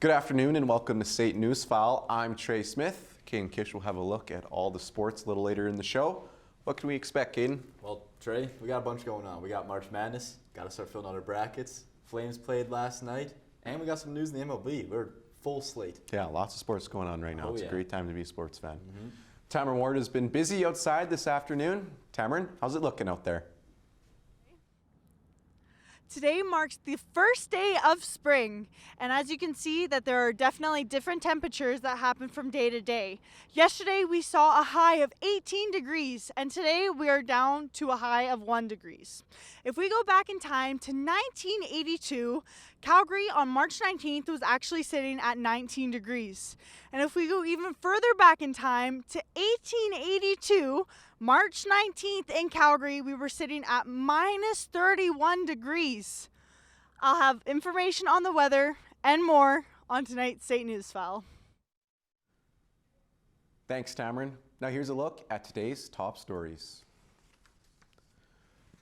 Good afternoon and welcome to State Newsfile. I'm Trey Smith. Caden Kish will have a look at all the sports a little later in the show. What can we expect, Caden? Well, Trey, we got a bunch going on. We got March Madness, got to start filling out our brackets. Flames played last night, and we got some news in the MLB. We're full slate. Yeah, lots of sports going on right now. It's a great time to be a sports fan. Mm-hmm. Tamron Ward has been busy outside this afternoon. Tamron, how's it looking out there? Today marks the first day of spring, and as you can see that there are definitely different temperatures that happen from day to day. Yesterday we saw a high of 18 degrees, and today we are down to a high of 1 degree. If we go back in time to 1982, Calgary on March 19th was actually sitting at 19 degrees. And if we go even further back in time to 1882, March 19th in Calgary, we were sitting at minus 31 degrees. I'll have information on the weather and more on tonight's State Newsfile. Thanks, Tamron. Now here's a look at today's top stories.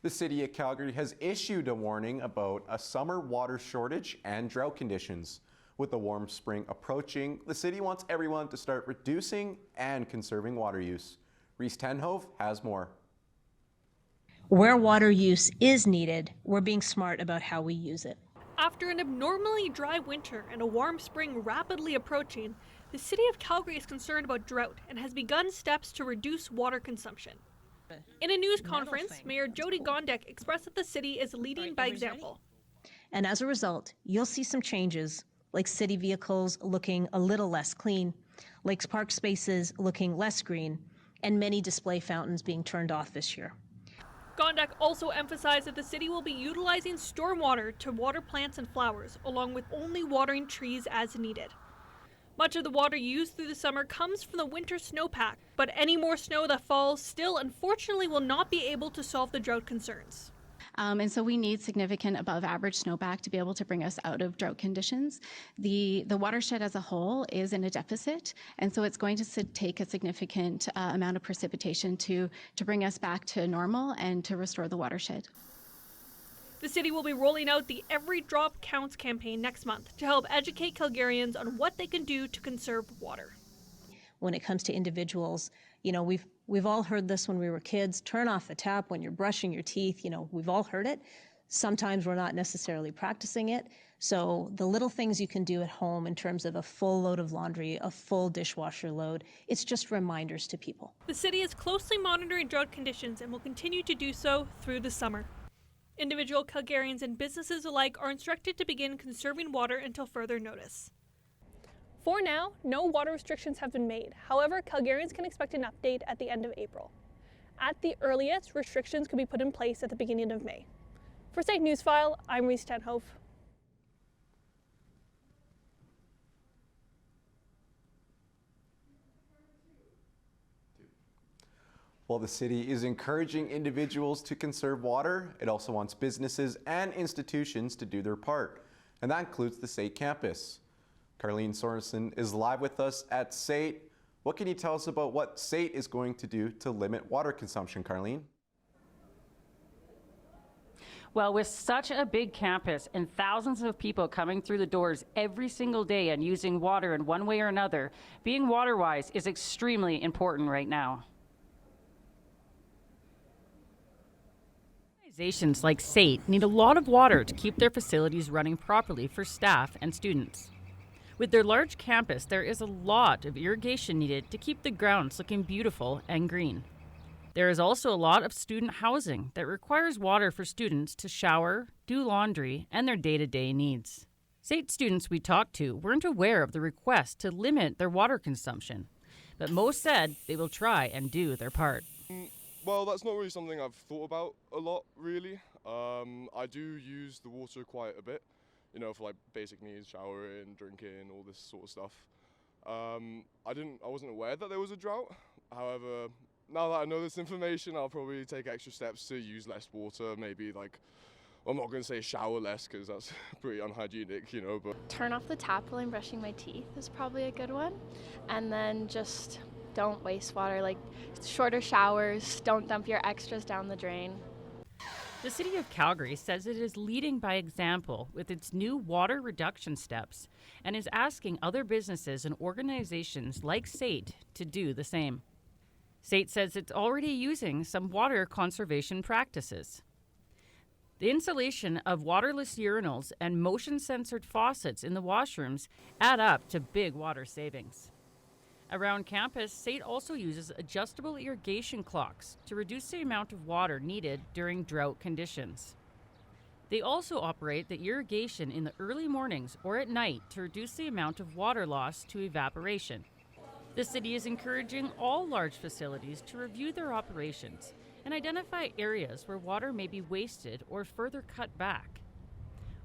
The city of Calgary has issued a warning about a summer water shortage and drought conditions. With the warm spring approaching, the city wants everyone to start reducing and conserving water use. Reese Tenhove has more. Where water use is needed, we're being smart about how we use it. After an abnormally dry winter and a warm spring rapidly approaching, the city of Calgary is concerned about drought and has begun steps to reduce water consumption. In a news conference, Mayor Jody Gondek expressed that the city is leading by example. And as a result, you'll see some changes, like city vehicles looking a little less clean, Lakes Park spaces looking less green, and many display fountains being turned off this year. Gondek also emphasized that the city will be utilizing stormwater to water plants and flowers, along with only watering trees as needed. Much of the water used through the summer comes from the winter snowpack, but any more snow that falls still unfortunately will not be able to solve the drought concerns. And so we need significant above average snowpack to be able to bring us out of drought conditions. The watershed as a whole is in a deficit, and so it's going to take a significant amount of precipitation to bring us back to normal and to restore the watershed. The city will be rolling out the Every Drop Counts campaign next month to help educate Calgarians on what they can do to conserve water. When it comes to individuals, you know, we've all heard this when we were kids, turn off the tap when you're brushing your teeth, you know, we've all heard it. Sometimes we're not necessarily practicing it. So the little things you can do at home in terms of a full load of laundry, a full dishwasher load, it's just reminders to people. The city is closely monitoring drought conditions and will continue to do so through the summer. Individual Calgarians and businesses alike are instructed to begin conserving water until further notice. For now, no water restrictions have been made. However, Calgarians can expect an update at the end of April. At the earliest, restrictions could be put in place at the beginning of May. For State Newsfile, I'm Reese Tenhove. While the city is encouraging individuals to conserve water, it also wants businesses and institutions to do their part, and that includes the SAIT campus. Carlene Sorensen is live with us at SAIT. What can you tell us about what SAIT is going to do to limit water consumption, Carlene? Well, with such a big campus and thousands of people coming through the doors every single day and using water in one way or another, being water-wise is extremely important right now. Organizations like SAIT need a lot of water to keep their facilities running properly for staff and students. With their large campus, there is a lot of irrigation needed to keep the grounds looking beautiful and green. There is also a lot of student housing that requires water for students to shower, do laundry, and their day-to-day needs. SAIT students we talked to weren't aware of the request to limit their water consumption, but most said they will try and do their part. Well, that's not really something I've thought about a lot, really. I do use the water quite a bit, you know, for like basic needs, showering, drinking, all this sort of stuff. I wasn't aware that there was a drought. However, now that I know this information, I'll probably take extra steps to use less water. Maybe like, I'm not going to say shower less because that's pretty unhygienic, you know, but. Turn off the tap while I'm brushing my teeth is probably a good one. And then just don't waste water, like shorter showers, don't dump your extras down the drain. The City of Calgary says it is leading by example with its new water reduction steps and is asking other businesses and organizations like SAIT to do the same. SAIT says it's already using some water conservation practices. The installation of waterless urinals and motion-censored faucets in the washrooms add up to big water savings. Around campus, SAIT also uses adjustable irrigation clocks to reduce the amount of water needed during drought conditions. They also operate the irrigation in the early mornings or at night to reduce the amount of water loss to evaporation. The city is encouraging all large facilities to review their operations and identify areas where water may be wasted or further cut back.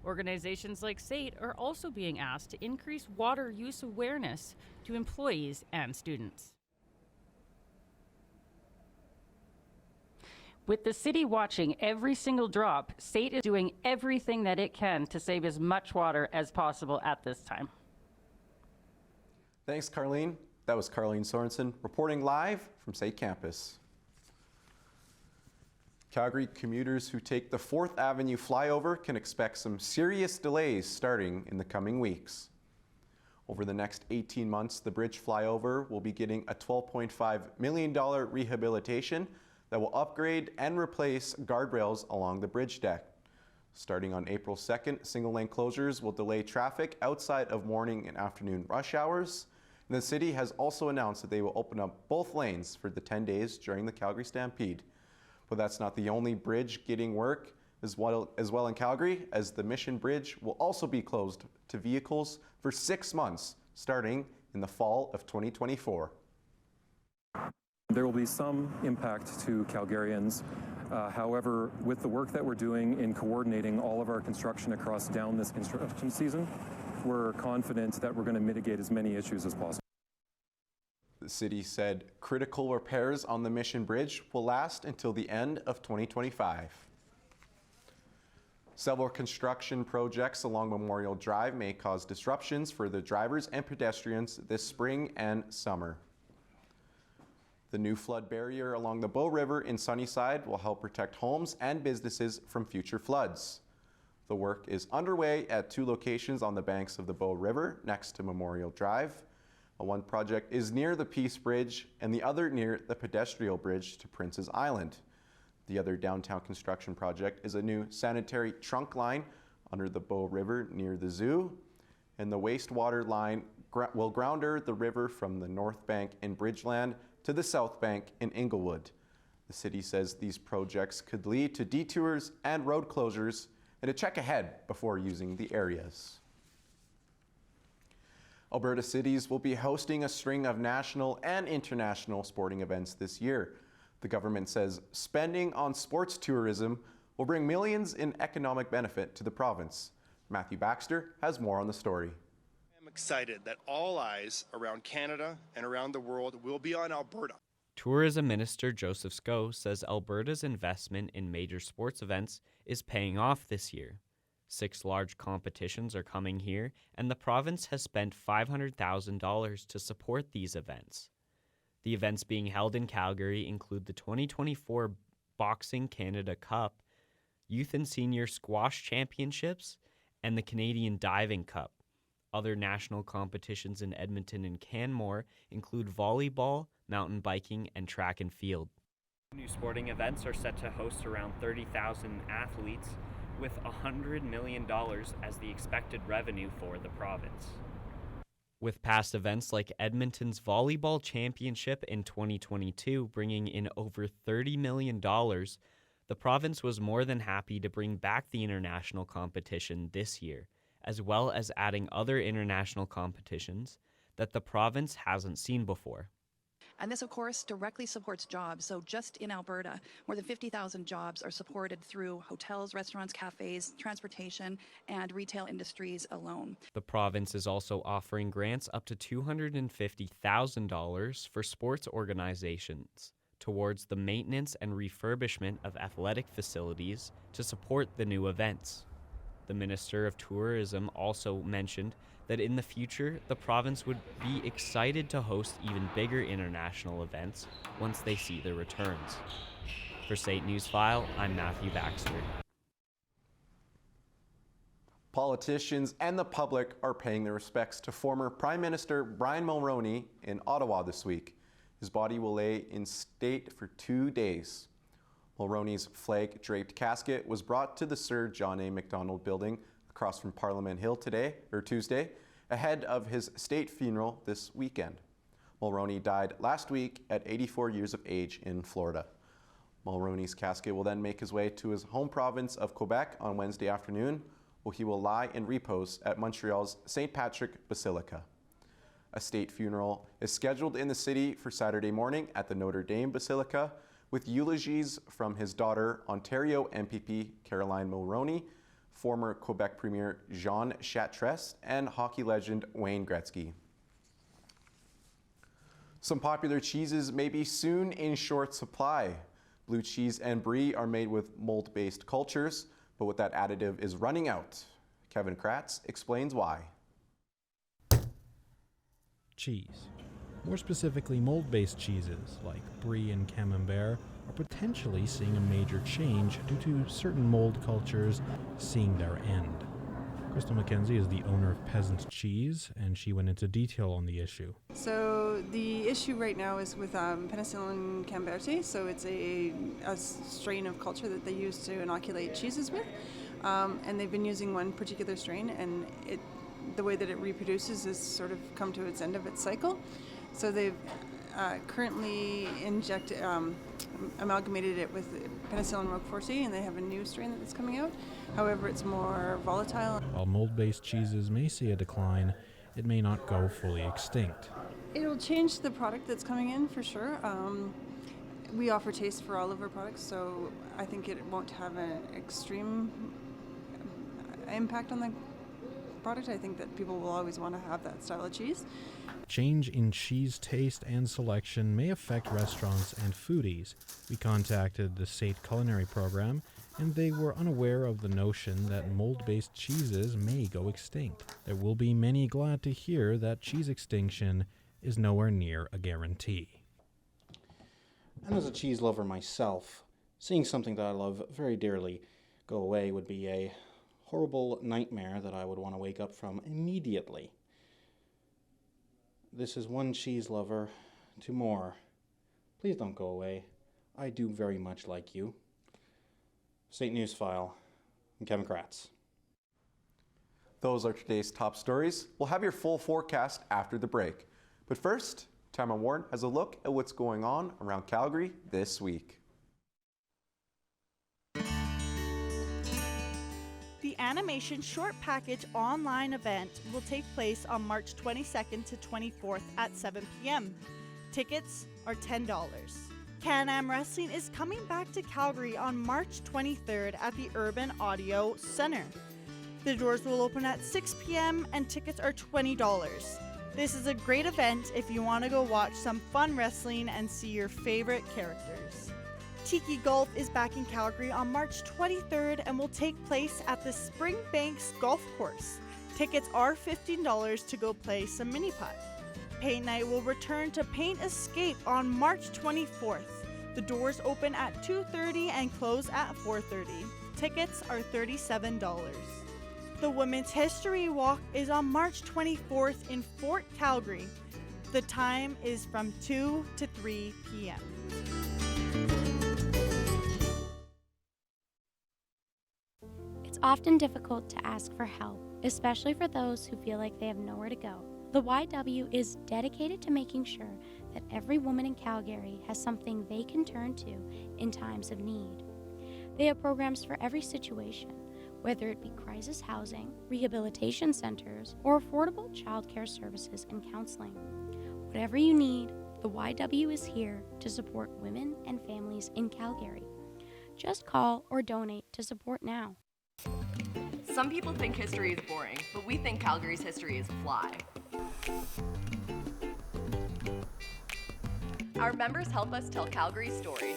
Organizations like SAIT are also being asked to increase water use awareness to employees and students. With the city watching every single drop, SAIT is doing everything that it can to save as much water as possible at this time. Thanks, Carlene. That was Carlene Sorensen reporting live from SAIT campus. Calgary commuters who take the 4th Avenue flyover can expect some serious delays starting in the coming weeks. Over the next 18 months, the bridge flyover will be getting a $12.5 million rehabilitation that will upgrade and replace guardrails along the bridge deck. Starting on April 2nd, single-lane closures will delay traffic outside of morning and afternoon rush hours. And the city has also announced that they will open up both lanes for the 10 days during the Calgary Stampede. But that's not the only bridge getting work as well in Calgary, as the Mission Bridge will also be closed to vehicles for 6 months, starting in the fall of 2024. There will be some impact to Calgarians. However, with the work that we're doing in coordinating all of our construction across down this construction season, we're confident that we're going to mitigate as many issues as possible. The city said critical repairs on the Mission Bridge will last until the end of 2025. Several construction projects along Memorial Drive may cause disruptions for the drivers and pedestrians this spring and summer. The new flood barrier along the Bow River in Sunnyside will help protect homes and businesses from future floods. The work is underway at 2 locations on the banks of the Bow River next to Memorial Drive. One project is near the Peace Bridge and the other near the pedestrian bridge to Prince's Island. The other downtown construction project is a new sanitary trunk line under the Bow River near the zoo. And the wastewater line will grounder the river from the north bank in Bridgeland to the south bank in Inglewood. The city says these projects could lead to detours and road closures, and to check ahead before using the areas. Alberta cities will be hosting a string of national and international sporting events this year. The government says spending on sports tourism will bring millions in economic benefit to the province. Matthew Baxter has more on the story. I'm excited that all eyes around Canada and around the world will be on Alberta. Tourism Minister Joseph Scow says Alberta's investment in major sports events is paying off this year. 6 large competitions are coming here, and the province has spent $500,000 to support these events. The events being held in Calgary include the 2024 Boxing Canada Cup, Youth and Senior Squash Championships, and the Canadian Diving Cup. Other national competitions in Edmonton and Canmore include volleyball, mountain biking, and track and field. New sporting events are set to host around 30,000 athletes, with $100 million as the expected revenue for the province. With past events like Edmonton's Volleyball Championship in 2022 bringing in over $30 million, the province was more than happy to bring back the international competition this year, as well as adding other international competitions that the province hasn't seen before. And this, of course, directly supports jobs. So just in Alberta, more than 50,000 jobs are supported through hotels, restaurants, cafes, transportation, and retail industries alone. The province is also offering grants up to $250,000 for sports organizations towards the maintenance and refurbishment of athletic facilities to support the new events. The Minister of Tourism also mentioned that in the future, the province would be excited to host even bigger international events once they see the returns. For State Newsfile, I'm Matthew Baxter. Politicians and the public are paying their respects to former Prime Minister Brian Mulroney in Ottawa this week. His body will lay in state for 2 days. Mulroney's flag-draped casket was brought to the Sir John A. Macdonald building across from Parliament Hill Tuesday, ahead of his state funeral this weekend. Mulroney died last week at 84 years of age in Florida. Mulroney's casket will then make his way to his home province of Quebec on Wednesday afternoon, where he will lie in repose at Montreal's St. Patrick Basilica. A state funeral is scheduled in the city for Saturday morning at the Notre Dame Basilica, with eulogies from his daughter, Ontario MPP Caroline Mulroney, former Quebec Premier Jean Charest, and hockey legend Wayne Gretzky. Some popular cheeses may be soon in short supply. Blue cheese and brie are made with mold-based cultures, but with that additive is running out. Kevin Kratz explains why. Cheese. More specifically, mold-based cheeses like brie and camembert are potentially seeing a major change due to certain mold cultures seeing their end. Crystal McKenzie is the owner of Peasant Cheese, and she went into detail on the issue. So the issue right now is with Penicillin camembert. So it's a strain of culture that they use to inoculate cheeses with, and they've been using one particular strain, and the way that it reproduces has sort of come to its end of its cycle. So they've currently amalgamated it with Penicillin roqueforti, and they have a new strain that's coming out. However, it's more volatile. While mold-based cheeses may see a decline, it may not go fully extinct. It'll change the product that's coming in for sure. We offer taste for all of our products, so I think it won't have an extreme impact on the product. I think that people will always want to have that style of cheese. Change in cheese taste and selection may affect restaurants and foodies. We contacted the SAIT culinary program, and they were unaware of the notion that mold-based cheeses may go extinct. There will be many glad to hear that cheese extinction is nowhere near a guarantee. And as a cheese lover myself, seeing something that I love very dearly go away would be a horrible nightmare that I would want to wake up from immediately. This is one cheese lover to more. Please don't go away. I do very much like you. State Newsfile, I'm Kevin Kratz. Those are today's top stories. We'll have your full forecast after the break. But first, Tamara Warren has a look at what's going on around Calgary this week. The Animation Short Package online event will take place on March 22nd to 24th at 7 p.m. Tickets are $10. Can-Am Wrestling is coming back to Calgary on March 23rd at the Urban Audio Center. The doors will open at 6 p.m. and tickets are $20. This is a great event if you want to go watch some fun wrestling and see your favorite characters. Tiki Golf is back in Calgary on March 23rd and will take place at the Springbanks Golf Course. Tickets are $15 to go play some mini putt. Paint Night will return to Paint Escape on March 24th. The doors open at 2:30 and close at 4:30. Tickets are $37. The Women's History Walk is on March 24th in Fort Calgary. The time is from 2 to 3 p.m. It's often difficult to ask for help, especially for those who feel like they have nowhere to go. The YW is dedicated to making sure that every woman in Calgary has something they can turn to in times of need. They have programs for every situation, whether it be crisis housing, rehabilitation centers, or affordable childcare services and counseling. Whatever you need, the YW is here to support women and families in Calgary. Just call or donate to support now. Some people think history is boring, but we think Calgary's history is fly. Our members help us tell Calgary's story.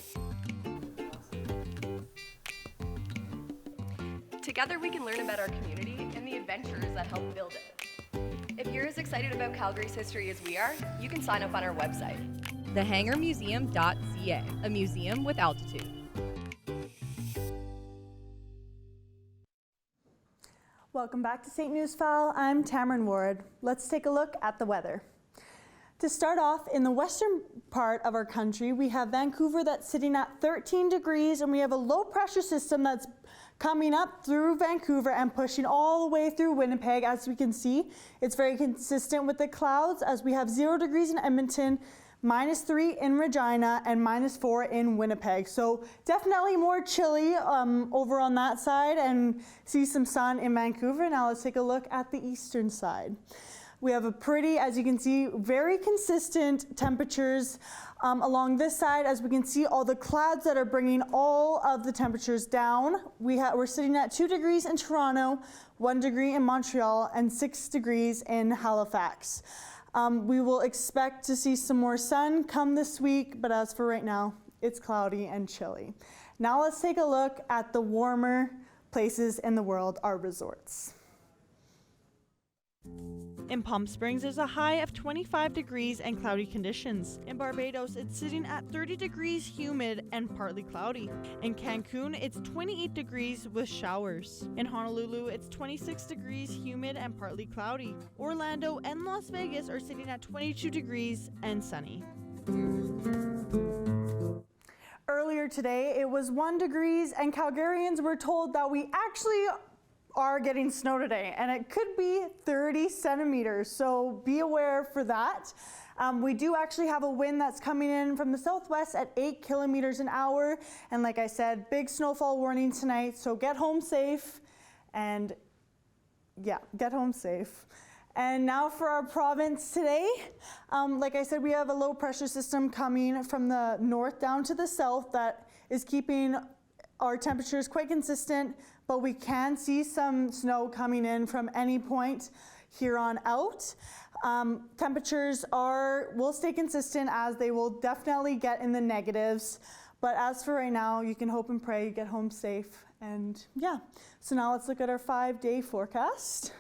Together we can learn about our community and the adventures that help build it. If you're as excited about Calgary's history as we are, you can sign up on our website. thehangarmuseum.ca, a museum with altitude. Welcome back to St. Newsfile. I'm Tamron Ward. Let's take a look at the weather. To start off, in the western part of our country, we have Vancouver that's sitting at 13 degrees, and we have a low pressure system that's coming up through Vancouver and pushing all the way through Winnipeg. As we can see, it's very consistent with the clouds, as we have 0 degrees in Edmonton, -3 in Regina, and -4 in Winnipeg. So definitely more chilly over on that side, and see some sun in Vancouver. Now let's take a look at the eastern side. We have a pretty, as you can see, very consistent temperatures along this side. As we can see, all the clouds that are bringing all of the temperatures down. We're sitting at 2 degrees in Toronto, 1 degree in Montreal, and 6 degrees in Halifax. We will expect to see some more sun come this week, but as for right now, it's cloudy and chilly. Now let's take a look at the warmer places in the world, our resorts. In Palm Springs, there's a high of 25 degrees and cloudy conditions. In Barbados, it's sitting at 30 degrees, humid and partly cloudy. In Cancun, it's 28 degrees with showers. In Honolulu, it's 26 degrees, humid and partly cloudy. Orlando and Las Vegas are sitting at 22 degrees and sunny. Earlier today, it was 1 degree, and Calgarians were told that we actually are getting snow today, and it could be 30 centimeters, so be aware for that. We do actually have a wind that's coming in from the southwest at 8 kilometers an hour, and like I said, big snowfall warning tonight, so get home safe, and yeah, get home safe. And now for our province today, like I said, we have a low pressure system coming from the north down to the south that is keeping our temperatures quite consistent, but we can see some snow coming in from any point here on out. Temperatures will stay consistent, as they will definitely get in the negatives. But as for right now, you can hope and pray you get home safe. And yeah, so now let's look at our 5-day forecast.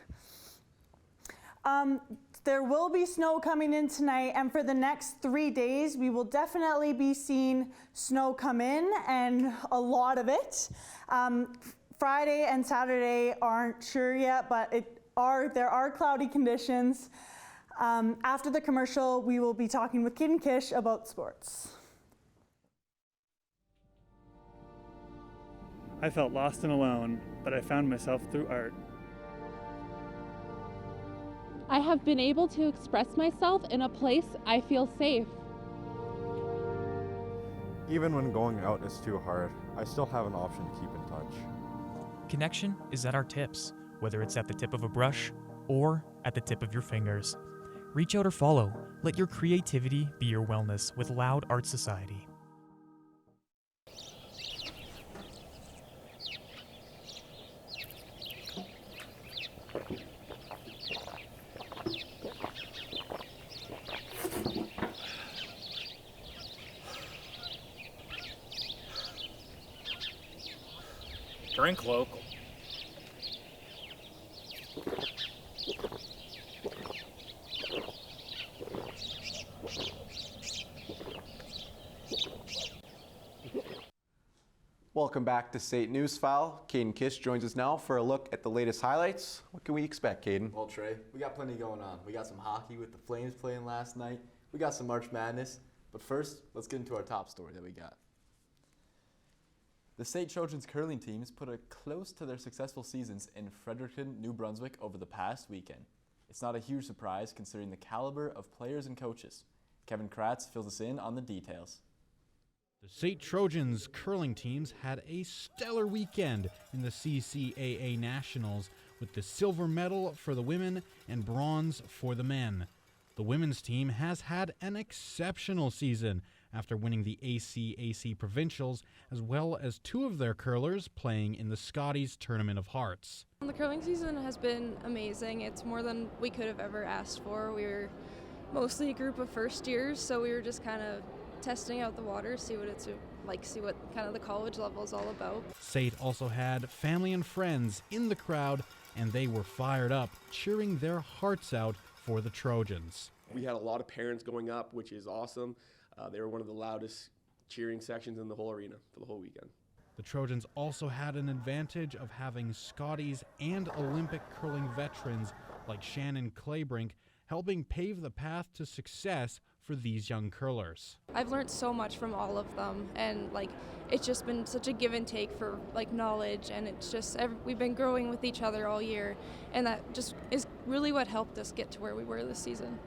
There will be snow coming in tonight, and for the next 3 days, we will definitely be seeing snow come in, and a lot of it. Friday and Saturday aren't sure yet, but there are cloudy conditions. After the commercial, we will be talking with Kid and Kish about sports. I felt lost and alone, but I found myself through art. I have been able to express myself in a place I feel safe. Even when going out is too hard, I still have an option to keep in touch. Connection is at our tips, whether it's at the tip of a brush or at the tip of your fingers. Reach out or follow. Let your creativity be your wellness with Loud Art Society. Drink local. Welcome back to St. Newsfile. Caden Kish joins us now for a look at the latest highlights. What can we expect, Caden? Well, Trey, we got plenty going on. We got some hockey with the Flames playing last night. We got some March Madness. But first, let's get into our top story that we got. The St. Trojans curling teams put a close to their successful seasons in Fredericton, New Brunswick over the past weekend. It's not a huge surprise considering the caliber of players and coaches. Kevin Kratz fills us in on the details. The St. Trojans curling teams had a stellar weekend in the CCAA Nationals with the silver medal for the women and bronze for the men. The women's team has had an exceptional season after winning the ACAC Provincials, as well as 2 of their curlers playing in the Scotties Tournament of Hearts. The curling season has been amazing. It's more than we could have ever asked for. We were mostly a group of first years, so we were just kind of testing out the water, see what it's like, see what kind of the college level is all about. St. also had family and friends in the crowd, and they were fired up, cheering their hearts out for the Trojans. We had a lot of parents going up, which is awesome. They were one of the loudest cheering sections in the whole arena for the whole weekend. The Trojans also had an advantage of having Scotties and Olympic curling veterans like Shannon Claybrink helping pave the path to success for these young curlers. I've learned so much from all of them, and it's just been such a give and take for knowledge, and it's just we've been growing with each other all year, and that just is really what helped us get to where we were this season.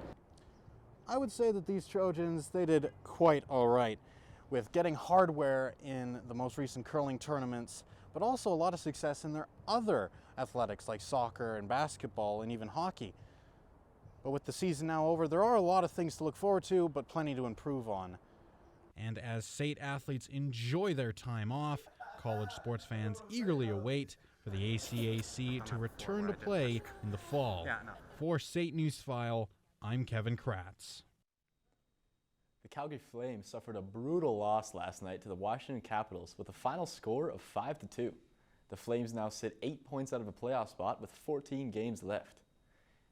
I would say that these Trojans, they did quite all right with getting hardware in the most recent curling tournaments, but also a lot of success in their other athletics like soccer and basketball and even hockey. But with the season now over, there are a lot of things to look forward to, but plenty to improve on. And as SAIT athletes enjoy their time off, college sports fans eagerly await for the ACAC to return to play in the fall. For SAIT Newsfile, I'm Kevin Kratz. The Calgary Flames suffered a brutal loss last night to the Washington Capitals with a final score of 5-2. The Flames now sit 8 points out of a playoff spot with 14 games left.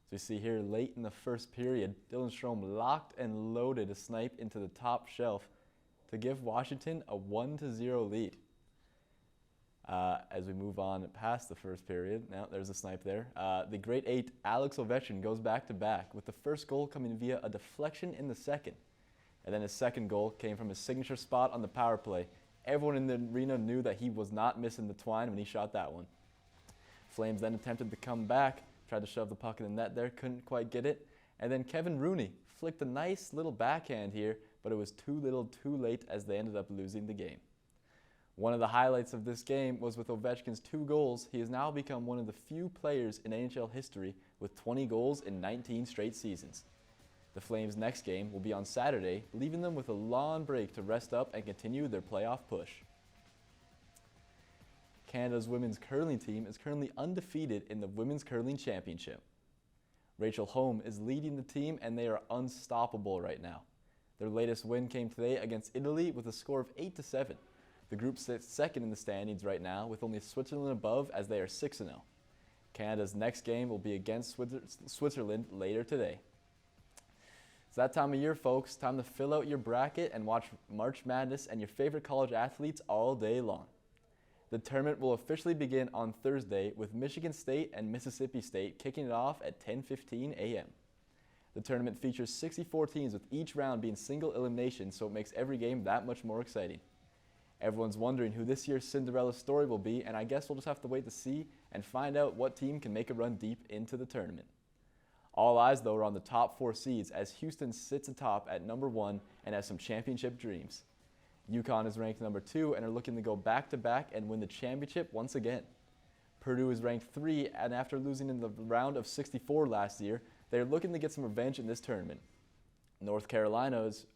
As we see here, late in the first period, Dylan Strome locked and loaded a snipe into the top shelf to give Washington a 1-0 lead. As we move on past the first period, now there's a snipe there. The Great Eight, Alex Ovechkin, goes back-to-back with the first goal coming via a deflection in the second. And then his second goal came from his signature spot on the power play. Everyone in the arena knew that he was not missing the twine when he shot that one. Flames then attempted to come back, tried to shove the puck in the net there, couldn't quite get it. And then Kevin Rooney flicked a nice little backhand here, but it was too little too late as they ended up losing the game. One of the highlights of this game was with Ovechkin's 2 goals. He has now become one of the few players in NHL history with 20 goals in 19 straight seasons. The Flames' next game will be on Saturday, leaving them with a long break to rest up and continue their playoff push. Canada's women's curling team is currently undefeated in the Women's Curling Championship. Rachel Holm is leading the team, and they are unstoppable right now. Their latest win came today against Italy with a score of 8-7. The group sits second in the standings right now, with only Switzerland above as they are 6-0. Canada's next game will be against Switzerland later today. It's that time of year, folks. Time to fill out your bracket and watch March Madness and your favorite college athletes all day long. The tournament will officially begin on Thursday with Michigan State and Mississippi State kicking it off at 10:15 a.m. The tournament features 64 teams with each round being single elimination, so it makes every game that much more exciting. Everyone's wondering who this year's Cinderella story will be, and I guess we'll just have to wait to see and find out what team can make a run deep into the tournament. All eyes, though, are on the top 4 seeds as Houston sits atop at number 1 and has some championship dreams. UConn is ranked number 2 and are looking to go back-to-back and win the championship once again. Purdue is ranked 3, and after losing in the round of 64 last year, they are looking to get some revenge in this tournament. North Carolina is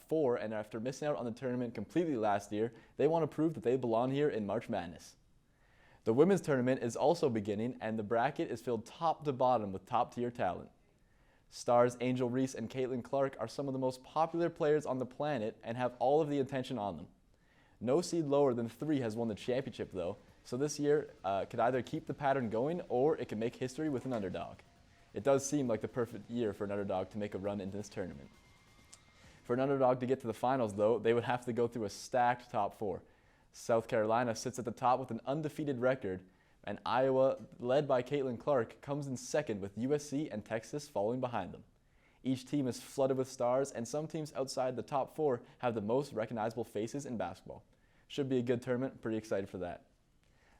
4, and after missing out on the tournament completely last year, they want to prove that they belong here in March Madness. The women's tournament is also beginning, and the bracket is filled top to bottom with top-tier talent. Stars Angel Reese and Caitlin Clark are some of the most popular players on the planet and have all of the attention on them. No seed lower than 3 has won the championship, though, so this year could either keep the pattern going or it could make history with an underdog. It does seem like the perfect year for an underdog to make a run into this tournament. For an underdog to get to the finals, though, they would have to go through a stacked top 4. South Carolina sits at the top with an undefeated record, and Iowa, led by Caitlin Clark, comes in second with USC and Texas following behind them. Each team is flooded with stars, and some teams outside the top 4 have the most recognizable faces in basketball. Should be a good tournament, pretty excited for that.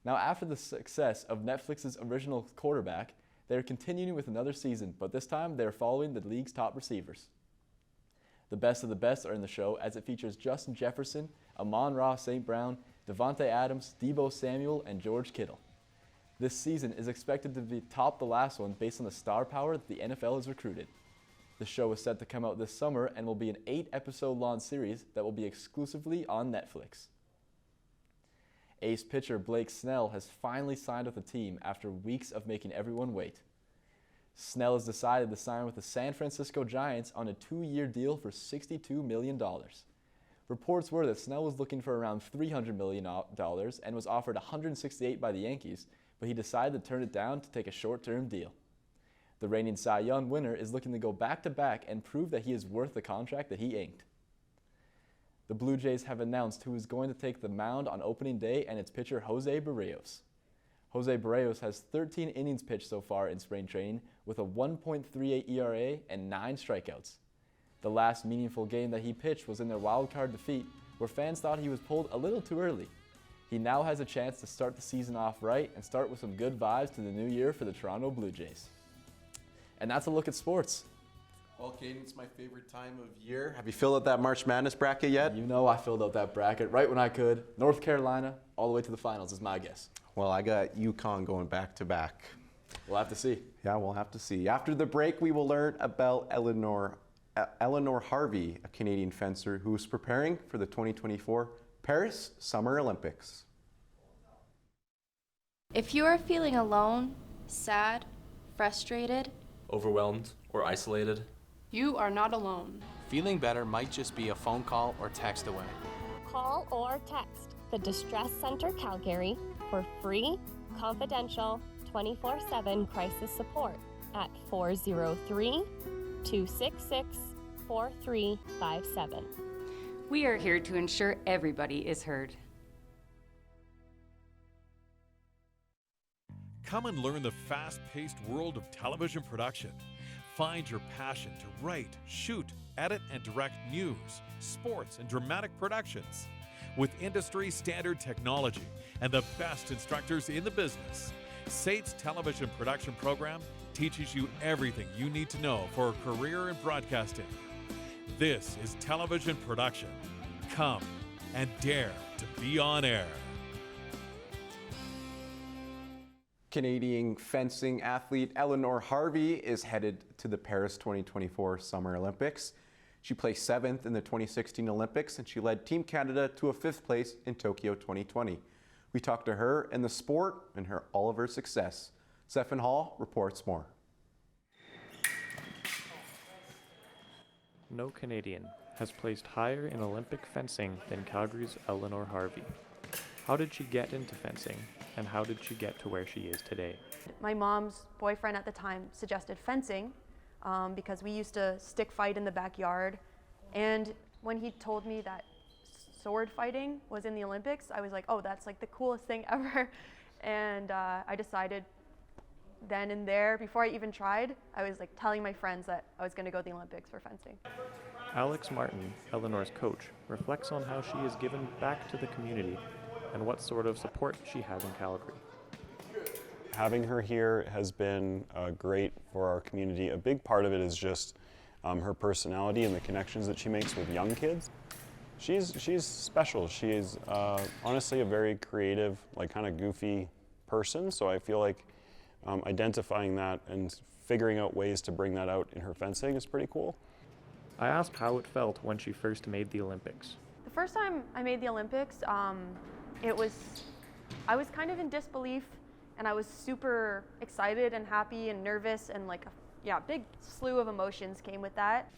Now, after the success of Netflix's original Quarterback, they are continuing with another season, but this time they are following the league's top receivers. The best of the best are in the show, as it features Justin Jefferson, Amon-Ra St. Brown, Devontae Adams, Deebo Samuel, and George Kittle. This season is expected to be top the last one based on the star power that the NFL has recruited. The show is set to come out this summer and will be an 8-episode long series that will be exclusively on Netflix. Ace pitcher Blake Snell has finally signed with the team after weeks of making everyone wait. Snell has decided to sign with the San Francisco Giants on a 2-year deal for $62 million. Reports were that Snell was looking for around $300 million and was offered $168 by the Yankees, but he decided to turn it down to take a short-term deal. The reigning Cy Young winner is looking to go back-to-back and prove that he is worth the contract that he inked. the Blue Jays have announced who is going to take the mound on opening day, and it's pitcher Jose Barrios. Jose Barrios has 13 innings pitched so far in spring training with a 1.38 ERA and 9 strikeouts. The last meaningful game that he pitched was in their wildcard defeat, where fans thought he was pulled a little too early. He now has a chance to start the season off right and start with some good vibes to the new year for the Toronto Blue Jays. And that's a look at sports. Well, Caden, it's my favorite time of year. Have you filled out that March Madness bracket yet? You know I filled out that bracket right when I could. North Carolina, all the way to the finals is my guess. Well, I got UConn going back to back. We'll have to see. Yeah, we'll have to see. After the break, we will learn about Eleanor Harvey, a Canadian fencer who is preparing for the 2024 Paris Summer Olympics. If you are feeling alone, sad, frustrated, overwhelmed, or isolated, you are not alone. Feeling better might just be a phone call or text away. Call or text the Distress Center Calgary for free, confidential, 24/7 crisis support at 403-266-4357. We are here to ensure everybody is heard. Come and learn the fast-paced world of television production. Find your passion to write, shoot, edit, and direct news, sports, and dramatic productions. With industry-standard technology and the best instructors in the business, SAIT's television production program teaches you everything you need to know for a career in broadcasting. This is television production. Come and dare to be on air. Canadian fencing athlete Eleanor Harvey is headed to the Paris 2024 Summer Olympics. She placed 7th in the 2016 Olympics, and she led Team Canada to a 5th place in Tokyo 2020. We talked to her and the sport and all of her success. Stephen Hall reports more. No Canadian has placed higher in Olympic fencing than Calgary's Eleanor Harvey. How did she get into fencing, and how did she get to where she is today? My mom's boyfriend at the time suggested fencing because we used to stick fight in the backyard. And when he told me that sword fighting was in the Olympics, I was like, oh, that's like the coolest thing ever. And I decided then and there, before I even tried, I was like telling my friends that I was going to go to the Olympics for fencing. Alex Martin, Eleanor's coach, reflects on how she has given back to the community and what sort of support she has in Calgary. Having her here has been great for our community. A big part of it is just her personality and the connections that she makes with young kids. She's special. She is honestly a very creative, like kind of goofy person, so I feel like identifying that and figuring out ways to bring that out in her fencing is pretty cool. I asked how it felt when she first made the Olympics. The first time I made the Olympics, I was kind of in disbelief, and I was super excited and happy and nervous, and like a big slew of emotions came with that.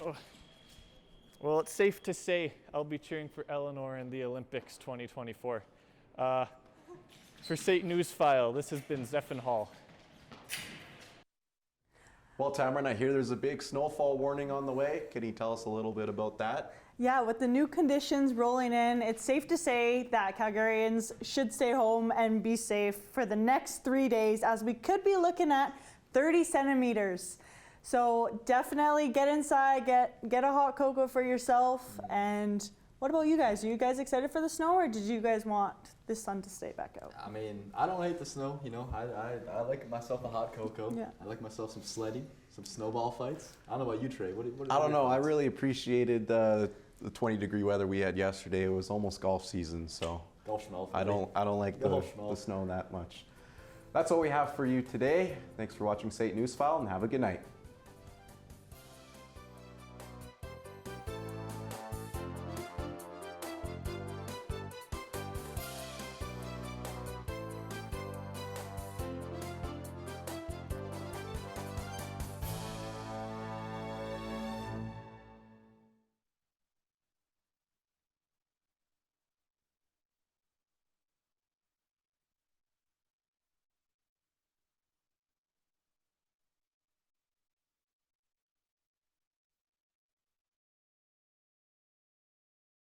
Oh. Well, it's safe to say I'll be cheering for Eleanor in the Olympics 2024. For SAIT Newsfile, this has been Stephen Hall. Well, Tamron, I hear there's a big snowfall warning on the way. Can you tell us a little bit about that? Yeah, with the new conditions rolling in, it's safe to say that Calgarians should stay home and be safe for the next 3 days, as we could be looking at 30 centimeters. So definitely get inside, get a hot cocoa for yourself. And what about you guys? Are you guys excited for the snow, or did you guys want the sun to stay back out? I mean, I don't hate the snow, you know. I like myself a hot cocoa. Yeah. I like myself some sledding, some snowball fights. I don't know about you, Trey. I don't know. I really appreciated the 20-degree weather we had yesterday. It was almost golf season, so golf smell. I don't like the snow that much. That's all we have for you today. Thanks for watching SAIT Newsfile, and have a good night.